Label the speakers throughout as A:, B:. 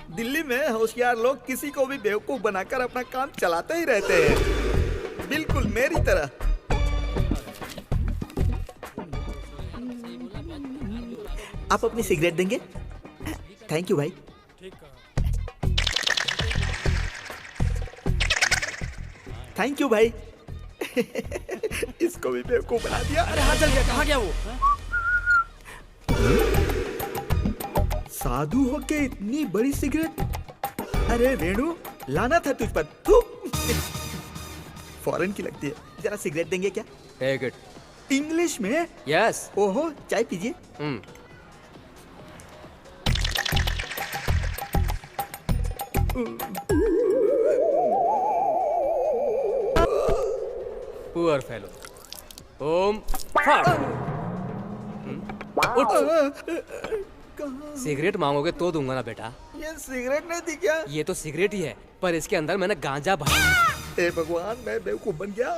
A: दिल्ली में होशियार लोग किसी को भी बेवकूफ बनाकर अपना काम चलाते ही रहते हैं, बिल्कुल मेरी तरह। आप अपनी सिगरेट देंगे? थैंक यू भाई। थैंक यू भाई। इसको भी बेवकूफ बना दिया।
B: अरे हाँ, चल गया। कहाँ गया वो?
A: साधु होके इतनी बड़ी सिगरेट। अरे रेणु, लाना था तुझ पर। तू फॉरेन की लगती है। जरा सिगरेट देंगे क्या?
B: Take it.
A: इंग्लिश में?
B: यस।
A: ओहो, चाय पीजिए।
B: Poor fellow. ओम फट। उठ। सिगरेट मांगोगे तो दूंगा ना बेटा।
A: ये सिगरेट नहीं थी क्या?
B: ये तो सिगरेट ही है, पर इसके अंदर मैंने गांजा भरा।
A: हे भगवान, मैं बेवकूफ बन गया।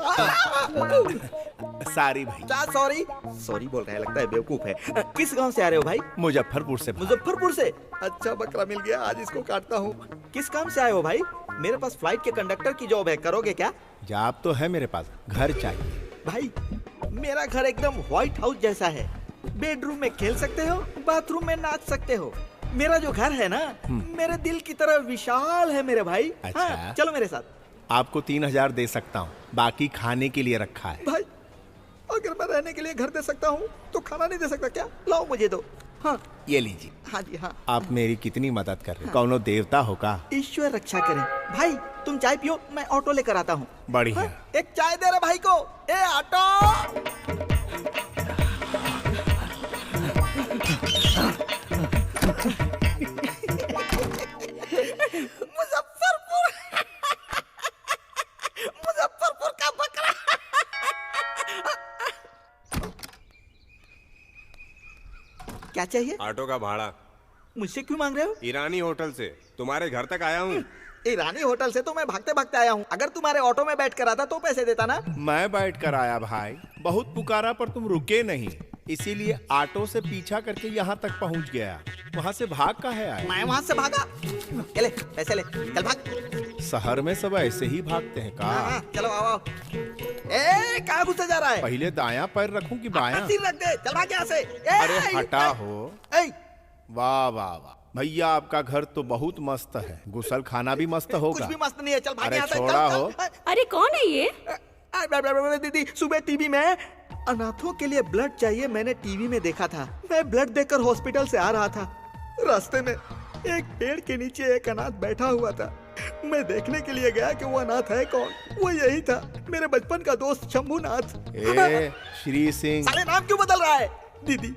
C: सॉरी भाई।
A: सॉरी सॉरी बोल रहा है, लगता है बेवकूफ है। किस गांव से आ रहे हो भाई?
C: मुजफ्फरपुर से।
A: मुजफ्फरपुर से? अच्छा, बकरा मिल गया, आज इसको काटता हूँ। किस काम से आए हो भाई? मेरे पास फ्लाइट के कंडक्टर की जॉब है, करोगे क्या?
C: जॉब तो है मेरे पास, घर चाहिए।
A: भाई मेरा घर एकदम व्हाइट हाउस जैसा है। बेडरूम में खेल सकते हो, बाथरूम में नाच सकते हो। मेरा जो घर है ना, मेरे दिल की तरह विशाल है मेरे भाई।
C: अच्छा।
A: हाँ, चलो मेरे साथ।
C: आपको 3000 दे सकता हूँ, बाकी खाने के लिए रखा है।
A: भाई अगर मैं रहने के लिए घर दे सकता हूँ तो खाना नहीं दे सकता क्या? लाओ मुझे दो। हाँ
C: ये लीजिए।
A: हाँ जी हाँ।
C: आप मेरी कितनी मदद कर रहे हो। कौनो देवता होगा।
A: ईश्वर रक्षा करे। भाई तुम चाय पियो, मैं ऑटो लेकर आता हूँ।
C: बढ़िया।
A: हाँ, एक चाय दे रहे भाई को। ए ऑटो। मुजफ्फरपुर। मुजफ्फरपुर का बकरा। क्या चाहिए?
D: ऑटो का भाड़ा।
A: मुझसे क्यों मांग रहे हो?
D: ईरानी होटल से तुम्हारे घर तक आया हूँ।
A: ईरानी होटल से तो मैं भागते भागते आया हूँ। अगर तुम्हारे ऑटो में बैठ कर आता तो पैसे देता ना।
C: मैं बैठ कर आया भाई, बहुत पुकारा पर तुम रुके नहीं, इसीलिए ऑटो से पीछा करके यहाँ तक पहुँच गया। वहाँ से भाग का है आया।
A: मैं वहाँ से भागा? ले पैसे ले, चल भाग।
C: शहर में सब ऐसे ही भागते हैं का?
A: हाँ, चलो आओ। ए कहाँ घुसा जा रहा है?
C: पहले दायां पैर रखूं कि बायां?
A: सिर रख दे, चल भाग यहाँ से।
C: अरे हटा हो। वाह वाह वाह भैया, आपका घर तो बहुत मस्त है। गुसल खाना भी मस्त होगा।
A: कुछ भी मस्त नहीं है, चल भाग
C: अरे
A: यहाँ से।
C: छोड़ा हो।
E: अरे कौन है ये?
A: दीदी सुबह टीवी में अनाथों के लिए ब्लड चाहिए, मैंने टीवी में देखा था। मैं ब्लड देकर हॉस्पिटल से आ रहा था। रास्ते में एक पेड़ के नीचे एक अनाथ बैठा हुआ था। मैं देखने के लिए गया कि वो अनाथ है कौन। वो यही था, मेरे बचपन का दोस्त शंभूनाथ।
C: श्री सिंह।
A: साले नाम क्यों बदल रहा है? दीदी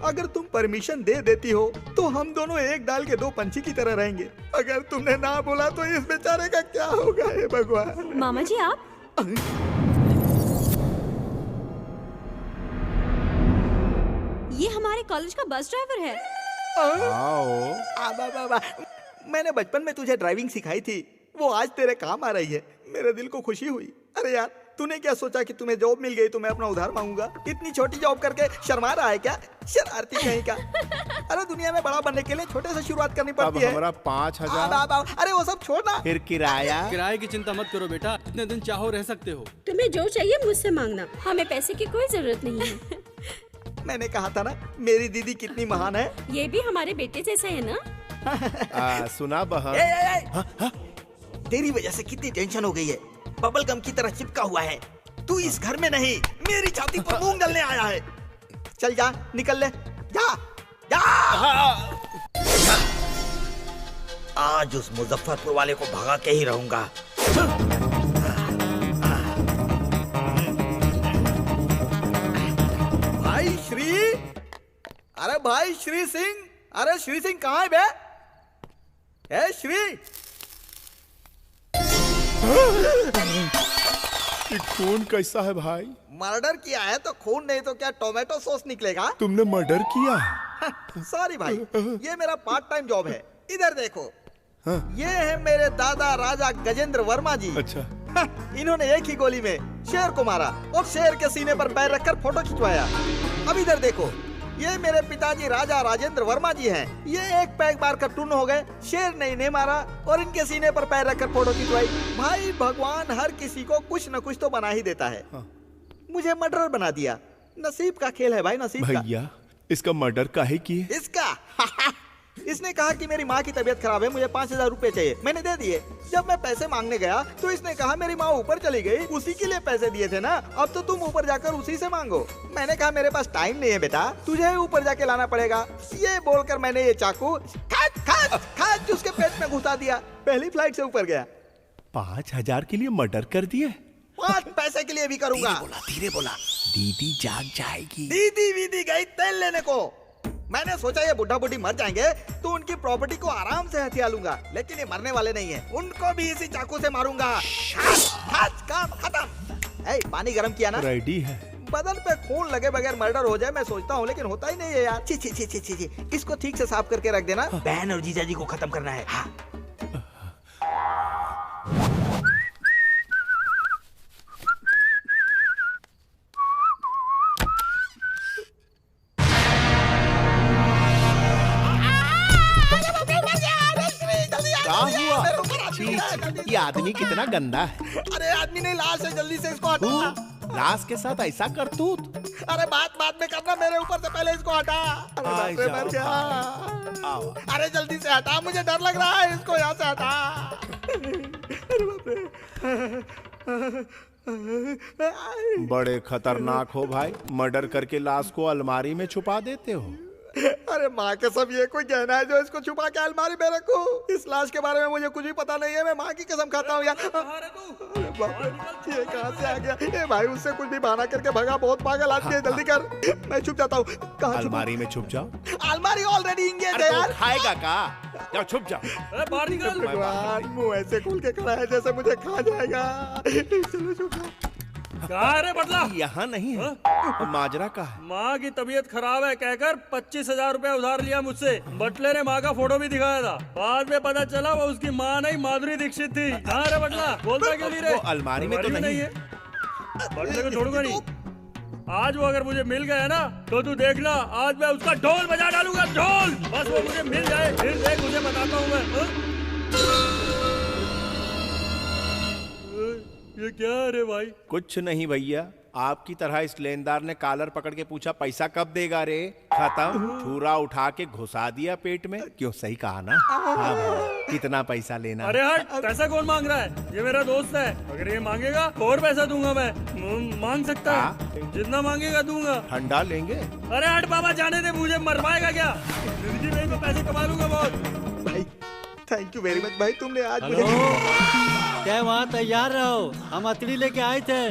A: अगर तुम परमिशन दे देती हो तो हम दोनों एक डाल के दो पंछी की तरह रहेंगे। अगर तुमने ना बोला तो इस बेचारे का क्या होगा? हे भगवान।
E: मामा जी आप? ये हमारे कॉलेज का बस ड्राइवर है।
A: मैंने बचपन में तुझे ड्राइविंग सिखाई थी, वो आज तेरे काम आ रही है। मेरे दिल को खुशी हुई। अरे यार, तूने क्या सोचा कि तुम्हें जॉब मिल गई तो मैं अपना उधार मांगूंगा? इतनी छोटी जॉब करके शर्मा रहा है क्या? शरारती कहीं का। अरे दुनिया में बड़ा बनने के लिए छोटे से शुरुआत करनी पड़ती है।
C: हमारा 5000।
A: अरे वो सब छोड़ना।
C: फिर किराया?
F: किराए की चिंता मत करो बेटा, इतने दिन चाहो रह सकते हो।
E: तुम्हें जो चाहिए मुझसे मांगना, हमें पैसे की कोई जरूरत नहीं है।
A: मैंने कहा था ना, मेरी दीदी कितनी महान है।
E: ये भी हमारे बेटे जैसा है ना?
C: सुना बहन,
A: तेरी वजह से कितनी टेंशन हो गई है। बबल गम की तरह चिपका हुआ है। तू इस घर में नहीं, मेरी छाती पर मूंग डलने आया है। चल जा, निकल ले, जा जा। आज उस मुजफ्फरपुर वाले को भगा के ही रहूंगा। भाई श्री, अरे भाई श्री सिंह, अरे श्री सिंह कहाँ है बे? ए श्री।
C: खून कैसा है भाई?
A: मर्डर किया है तो खून नहीं तो क्या टोमेटो सॉस निकलेगा?
C: तुमने मर्डर किया?
A: सॉरी भाई, ये मेरा पार्ट टाइम जॉब है। इधर देखो, ये है मेरे दादा राजा गजेंद्र वर्मा जी।
C: अच्छा।
A: इन्होंने एक ही गोली में शेर को मारा और शेर के सीने पर पैर रखकर फोटो खिंचवाया। अब इधर देखो, ये मेरे पिताजी राजा राजेंद्र वर्मा जी हैं। ये एक पैक मार कर टून हो गए, शेर ने इन्हें मारा और इनके सीने पर पैर रखकर फोटो खिंचवाई। भाई भगवान हर किसी को कुछ न कुछ तो बना ही देता है। मुझे मर्डर बना दिया। नसीब का खेल है भाई, नसीब का।
C: भैया इसका मर्डर काहे किए?
A: इसका इसने कहा कि मेरी माँ की तबीयत खराब है, मुझे 5,000 रुपए चाहिए। मैंने दे दिए। जब मैं पैसे मांगने गया तो इसने कहा मेरी माँ ऊपर चली गई, उसी के लिए पैसे दिए थे ना, अब तो तुम ऊपर जाकर उसी से मांगो। मैंने कहा मेरे पास टाइम नहीं है बेटा, तुझे ऊपर जाके लाना पड़ेगा। ये बोलकर मैंने ये चाकू खाच खाच खाच उसके पेट में घुसा दिया। पहली फ्लाइट से ऊपर गया।
C: 5,000 के लिए मर्डर कर दिए?
A: 5 पैसे के लिए भी करूंगा।
C: धीरे बोला, दीदी जाग जाएगी।
A: दीदी वीदी गई तेल लेने को। मैंने सोचा ये बुढ़ा बुढ़ी मर जाएंगे तो उनकी प्रॉपर्टी को आराम से हथिया लूंगा, लेकिन ये मरने वाले नहीं है, उनको भी इसी चाकू से मारूंगा। आज काम खत्म। ए, पानी गरम किया ना?
C: रेडी है।
A: बदन पे खून लगे बगैर मर्डर हो जाए मैं सोचता हूँ, लेकिन होता ही नहीं है यार। छी छी छी छी छी छी। इसको ठीक से साफ करके रख देना। बहन और जीजाजी को खत्म करना है। हाँ।
C: क्या हुआ? छी, ये आदमी कितना गंदा है।
A: अरे आदमी नहीं, लाश है, जल्दी से इसको हटा।
C: लाश के साथ ऐसा करतूत?
A: अरे बात में करना, मेरे ऊपर से पहले इसको हटा। अरे बाप रे, मर गया।
C: आओ।
A: अरे जल्दी से हटा, मुझे डर लग रहा है, इसको यहाँ से हटा। अरे बाप रे।
C: बड़े खतरनाक हो भाई, मर्डर करके लाश को अलमारी में छुपा देते हो।
A: अरे माँ के सब ये कोई कहना है जो इसको छुपा के अलमारी में रखूं? इस लाश के बारे में मुझे कुछ भी पता नहीं है, मैं माँ की कसम खाता हूँ यार। अरे बाप रे, ये कहाँ से आ गया? ए भाई उससे कुछ भी बहाना करके भगा, बहुत पागल आदमी है, जल्दी कर। मैं छुप जाता हूँ। कहाँ छुपूं?
C: अलमारी में छुप जाओ।
A: अलमारी ऑलरेडी इंगेज है यार।
C: खाएगा का? जाओ छुप जाओ।
F: अरे बाहर निकल।
A: भगवान, मुंह ऐसे खोल के खड़ा है जैसे मुझे खा जाएगा। चलो छुप जाओ।
F: कहाँ रे बदला?
C: यहाँ नहीं है। माजरा का है।
F: माँ की तबीयत खराब है कहकर 25,000 रुपए उधार लिया मुझसे। बटले ने माँ का फोटो भी दिखाया था, बाद में पता चला वो उसकी माँ नहीं माधुरी दीक्षित थी। कहाँ रे बटला? बोलता क्यों नहीं रे?
C: वो अलमारी में तो नहीं है।
F: बटले को छोड़ूंगा नहीं। आज वो अगर मुझे मिल गया ना तो तू देखना, आज मैं उसका ढोल बजा डालूंगा, ढोल। बस वो मुझे मिल जाए, फिर देख मुझे बताता हूँ मैं। ये क्या है रे भाई?
C: कुछ नहीं भैया, आपकी तरह इस लेनदार ने कॉलर पकड़ के पूछा पैसा कब देगा रे? खत्म, छुरा उठा के घुसा दिया पेट में। क्यों, सही कहा ना? हाँ भाई, कितना पैसा लेना?
F: अरे हट, पैसा कौन मांग रहा है? ये मेरा दोस्त है, अगर ये मांगेगा तो और पैसा दूंगा मैं। मांग सकता है, जितना मांगेगा दूंगा।
C: ठंडा लेंगे?
F: अरे हट बाबा, जाने दे, मुझे मरवाएगा क्या? जिंदगी में तो पैसे कमा लूंगा बहुत।
A: भाई थैंक यू वेरी मच भाई, तुमने आज मुझे।
G: क्या वहाँ तैयार रहो, हम अतड़ी लेके आए थे।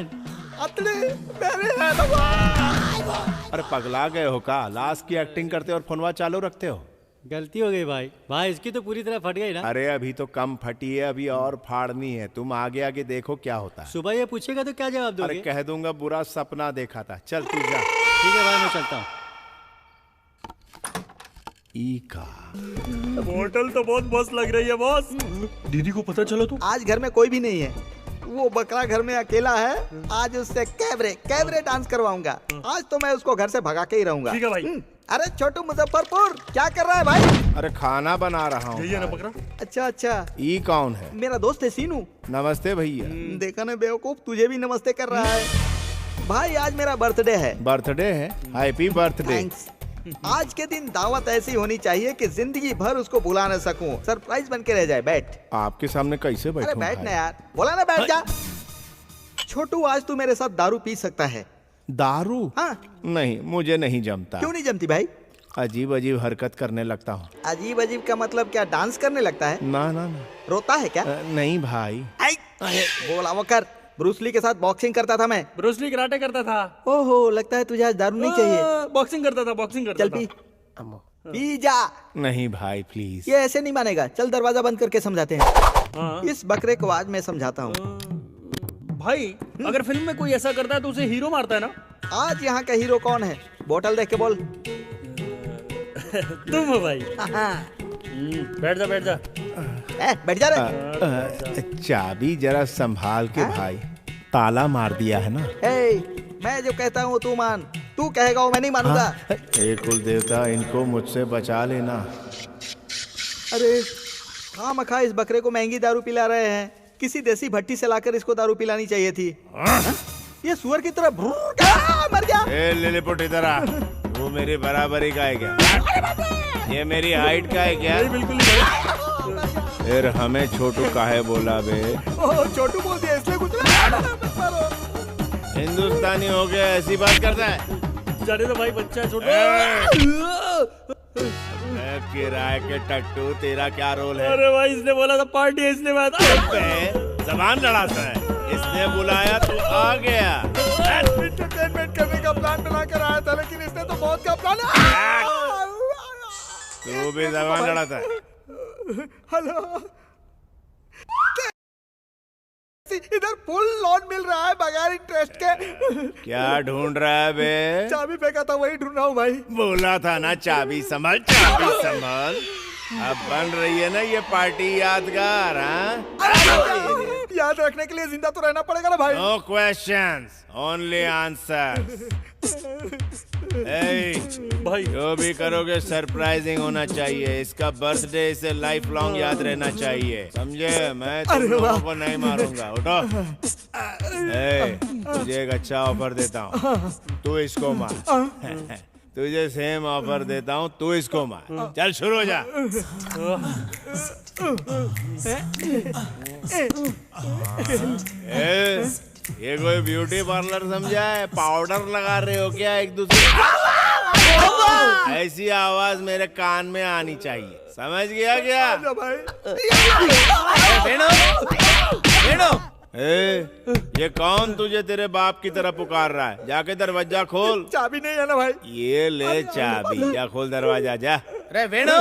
A: अतड़ी मेरे है भगवान।
C: अरे पगला गए हो का? लाश की एक्टिंग करते और फोनवा चालू रखते हो?
G: गलती हो गई भाई। भाई इसकी तो पूरी तरह फट गई ना।
C: अरे अभी तो कम फटी है, अभी और फाड़नी है। तुम आगे आगे देखो क्या होता है।
G: सुबह ये पूछेगा तो क्या जवाब दोगे?
C: अरे कह दूंगा बुरा सपना देखा था। चल तू जा।
G: ठीक है भाई, मैं चलता हूँ।
C: ई का
F: होटल तो बहुत मस्त लग रही है बॉस। दीदी को पता चला तो?
A: आज घर में कोई भी नहीं है, वो बकरा घर में अकेला है। आज उससे कैबरे डांस करवाऊंगा। आज तो मैं उसको घर से भगा के ही रहूंगा।
F: ठीक है भाई।
A: अरे छोटू मुजफ्फरपुर, क्या कर रहा है भाई?
C: अरे खाना बना रहा हूँ।
F: यही है ना बकरा?
A: अच्छा अच्छा,
C: ई कौन है?
A: मेरा दोस्त है सीनू।
C: नमस्ते भैया।
A: देखा ना बेवकूफ, तुझे भी नमस्ते कर रहा है। भाई आज मेरा बर्थडे है।
C: बर्थडे है? Happy birthday.
A: थैंक्स। आज के दिन दावत ऐसी होनी चाहिए कि जिंदगी भर उसको भुला न सकूं, सरप्राइज बन के रह जाए। बैठ।
C: आपके सामने कैसे
A: अरे
C: बैठूं
A: बैठ
C: भाई?
A: ना यार, बोला ना बैठ जा। छोटू आज तू मेरे साथ दारू पी सकता है।
C: दारू?
A: हाँ।
C: नहीं, मुझे नहीं जमता।
A: क्यों नहीं जमती भाई?
C: अजीब अजीब हरकत करने लगता हूँ।
A: अजीब अजीब का मतलब क्या, डांस करने लगता है?
C: ना ना ना।
A: रोता है क्या?
C: नहीं भाई।
A: बोला वो कर। ब्रूसली के साथ बॉक्सिंग करता था मैं।
F: ब्रूसली कराटे करता था।
A: ओहो, लगता है तुझे आज दारू नहीं चाहिए।
F: बॉक्सिंग करता था, बॉक्सिंग करता
A: चल
F: था।
A: पी जा।
C: नहीं भाई प्लीज।
A: ये ऐसे नहीं मानेगा, चल दरवाजा बंद करके समझाते हैं। इस बकरे को आज मैं समझाता हूँ।
F: भाई अगर फिल्म में कोई ऐसा करता है तो उसे हीरो मारता है ना?
A: आज यहाँ का हीरो कौन है? बोतल देख के बोल।
F: तुम हो भाई। बैठ जा बैठ जा।
A: बैठ जा रे।
C: चाबी जरा संभाल के भाई, ताला मार दिया है ना।
A: मैं जो कहता हूँ तू मान। तू कहेगा वो मैं नहीं मानूंगा।
C: हे कुल देवता, इनको मुझसे बचा लेना।
A: अरे खामखा इस बकरे को महंगी दारू पिला रहे हैं। किसी देसी भट्टी से लाकर इसको दारू पिलानी चाहिए थी। ये सुअर की तरह मर गया।
C: ए लिलीपुट इधर आ। वो मेरी बराबरी का है क्या? ये मेरी हाइट का है क्या?
F: बिल्कुल नहीं।
C: फिर हमें छोटू काहे बोला बे?
A: छोटू बोल दिया इसलिए कुछ
C: हिंदुस्तानी हो गया ऐसी बात करता है?
F: जाने तो भाई, बच्चा है छोटू।
C: किराए के टट्टू, तेरा क्या रोल है?
F: अरे भाई, इसने बोला था पार्टी है, इसलिए मैं
C: जबान लड़ाता है। इसने बुलाया तो आ गया।
A: एंटरटेनमेंट करने का प्लान बना कर आया था, लेकिन इसने तो मौत का प्लान।
C: तू भी जबान लड़ाता है।
A: हेलो, इधर फुल लोन मिल रहा है बगैर इंटरेस्ट के।
C: क्या ढूंढ रहा है बे?
A: चाबी फेंका था, वही ढूंढ रहा हूँ भाई।
C: बोला था ना चाबी संभाल, चाबी संभाल। अब बन रही है ना ये पार्टी यादगार।
A: याद रखने के लिए जिंदा तो रहना पड़ेगा ना भाई।
C: No questions, only answer.
F: भाई
C: जो भी करोगे सरप्राइजिंग होना चाहिए। इसका बर्थडे इसे लाइफ लॉन्ग याद रहना चाहिए, समझे? मैं तुम लोगों को नहीं मारूंगा। उठो। तुझे एक अच्छा ऑफर देता हूँ, तू इसको मार। तुझे सेम ऑफर देता हूँ, तू इसको मार। चल शुरू हो जा। ये कोई ब्यूटी पार्लर समझा है? पाउडर लगा रहे हो क्या एक दूसरे? ऐसी आवाज मेरे कान में आनी चाहिए, समझ गया क्या? ये कौन तुझे तेरे बाप की तरह पुकार रहा है? जाके दरवाजा खोल।
A: चाबी नहीं है ना भाई?
C: ये ले चाबी, जा खोल दरवाजा जा।
B: अरे वेणु,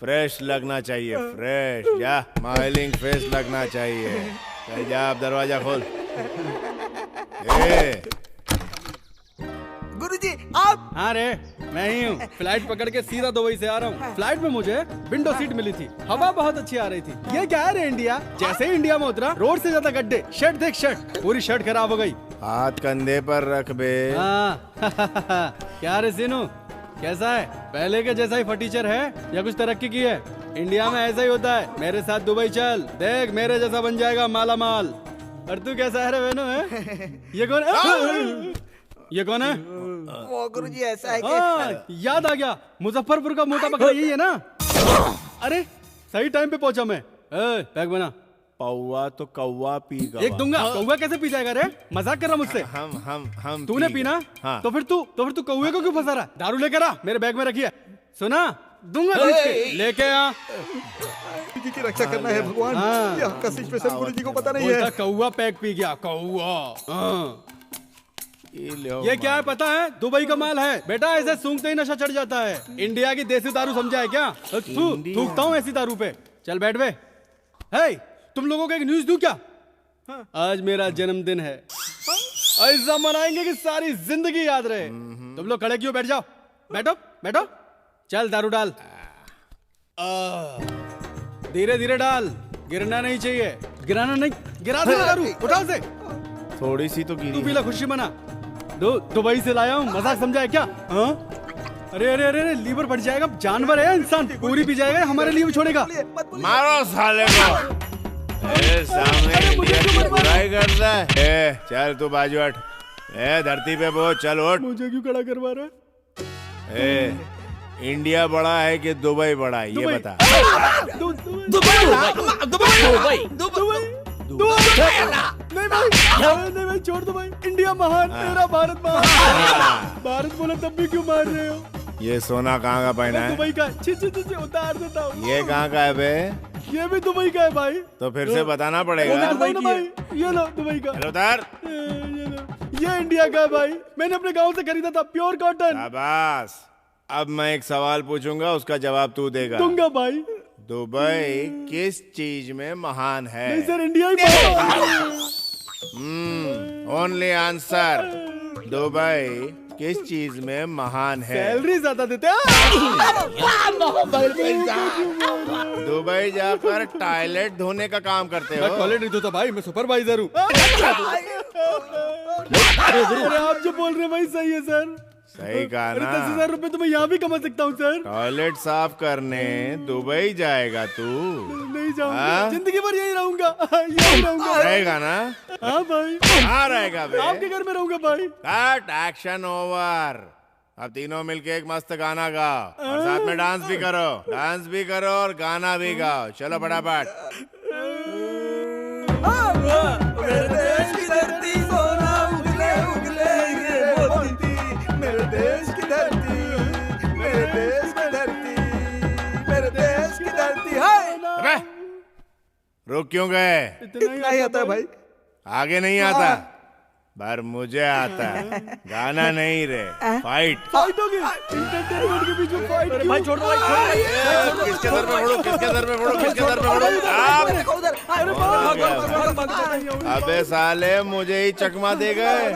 C: फ्रेश लगना चाहिए, फ्रेश। जा, स्माइलिंग फेस लगना चाहिए। चल जा, अब दरवाजा खोल।
A: गुरुजी आप?
G: हाँ रे, मैं ही हूँ। फ्लाइट पकड़ के सीधा दुबई से आ रहा हूँ। फ्लाइट में मुझे विंडो सीट मिली थी, हवा बहुत अच्छी आ रही थी। ये क्या है रे इंडिया? जैसे ही इंडिया में उतरा, रोड से ज्यादा गड्ढे। शर्ट देख, शर्ट पूरी शर्ट खराब हो गई।
C: हाथ कंधे पर रख बे।
G: हाँ। क्या रे सीनू, कैसा है? पहले के जैसा ही फटीचर है या कुछ तरक्की की है? इंडिया में ऐसा ही होता है। मेरे साथ दुबई चल, देख मेरे जैसा बन जाएगा माला माल। और तू कैसा है रे वेनु? है ये कौन है? ये कौन है?
A: वो गुरुजी ऐसा है
G: कि याद आ गया, मुजफ्फरपुर का मोटा बकरा यही है ना? अरे सही टाइम पे पहुंचा मैं। पैक बना।
C: पौवा तो कौवा पीगा।
G: एक दूंगा। कौवा कैसे पी जाएगा रे? मजाक कर रहा मुझसे?
C: हम
G: तूने पीना?
C: हाँ।
G: तो फिर तू कौवे को क्यों फंसा रहा? दारू लेकर आ, मेरे बैग में रखिए। सुना? दूंगा लेके आ।
A: गुरुजी की रक्षा करना है भगवान।
G: हाँ।
A: ये आपका सिचुएशन गुरुजी को पता नहीं है।
G: कौवा पैक पी गया, कौवा। ये क्या है पता है? दुबई का माल है बेटा, ऐसे सूंघते ही नशा चढ़ जाता है। इंडिया की देसी दारू समझा है क्या? थूकता हूँ ऐसी दारू पे। चल बैठ बे। हे, तुम लोगों को एक न्यूज दूं क्या? आज मेरा जन्मदिन है, ऐसा मनाएंगे कि सारी जिंदगी याद रहे। तुम लोग खड़े क्यों? बैठ जाओ, बैठो बैठो। चल दारू डाल, धीरे धीरे डाल, गिरना नहीं चाहिए। गिराना नहीं, गिरा दे दारू, उठाओ से।
C: थोड़ी सी तो गिरी।
G: तू पीला, खुशी मना। दुबई से लाया हूँ, मजाक समझा है क्या? हाँ? अरे अरे अरे, लीवर बढ़ जाएगा। जानवर है इंसान, पूरी पी जाएगा, हमारे लिए भी छोड़ेगा।
C: मारो साले को। सामने इंडिया की बुराई करता है। चल तू बाजू हट। धरती पे बोझ, चल उठ।
G: मुझे क्यों खड़ा करवा रहा है?
C: इंडिया बड़ा है कि दुबई बड़ा है, ये बता।
G: नहीं भाई, छोड़ दो भाई। इंडिया महान, मेरा भारत महान। भारत बोले तब भी क्यों मार रहे हो?
C: ये सोना कहाँ का पहना है?
G: दुबई का। उतार देता हूँ।
C: ये कहाँ का है बे?
G: ये भी दुबई का है भाई।
C: तो फिर से बताना पड़ेगा।
G: भाई ये लो दुबई का।
C: उतार।
G: ये इंडिया का है भाई, मैंने अपने गांव से खरीदा था, प्योर कॉटन।
C: शाबाश। अब मैं एक सवाल पूछूंगा, उसका जवाब तू देगा।
G: दूंगा भाई।
C: दुबई किस चीज में महान है?
G: नहीं सर, इंडिया ही महान।
C: Only answer. दुबई किस चीज में महान है?
G: सैलरी ज्यादा देते हैं।
C: दुबई जाकर टॉयलेट धोने का काम करते हो?
G: मैं टॉयलेट नहीं धोता भाई, मैं सुपरवाइजर हूँ। अरे आप जो बोल रहे हैं वही सही है सर।
C: सही कहा
G: अरे
C: ना।
G: 10,000 रुपए तो मैं यहाँ भी कमा सकता हूँ सर।
C: टॉयलेट साफ करने दुबई जाएगा तू?
G: नहीं जाऊंगा,
C: हाँ?
G: जिंदगी भर यही रहूंगा, यही रहूंगा।
C: रहेगा ना?
G: हाँ भाई।
C: कहाँ रहेगा बे?
G: आपके घर में रहूंगा भाई।
C: Cut, action over. अब तीनों मिलके एक मस्त गाना गाओ और साथ में डांस भी करो। डांस भी करो और गाना भी गाओ। चलो फटाफट।
A: मेरे देश की धरती सोना उगले उगले हीरे मोती, मेरे देश की धरती, मेरे देश की धरती, मेरे देश की धरती। हाय
C: अबे, रुक क्यों गए?
A: इतना ही आता है भाई।
C: आगे नहीं आता पर मुझे आता है। गाना नहीं रे, फाइट।
G: फाइट होगी एंटरटेनमेंट के बीच में फाइट।
F: भाई छोड़ दो भाई,
C: किसके सर पे फोड़ो, किसके सर पे फोड़ो, किसके सर पे फोड़ो? आप
A: उधर
C: अबे साले मुझे ही चकमा दे गए।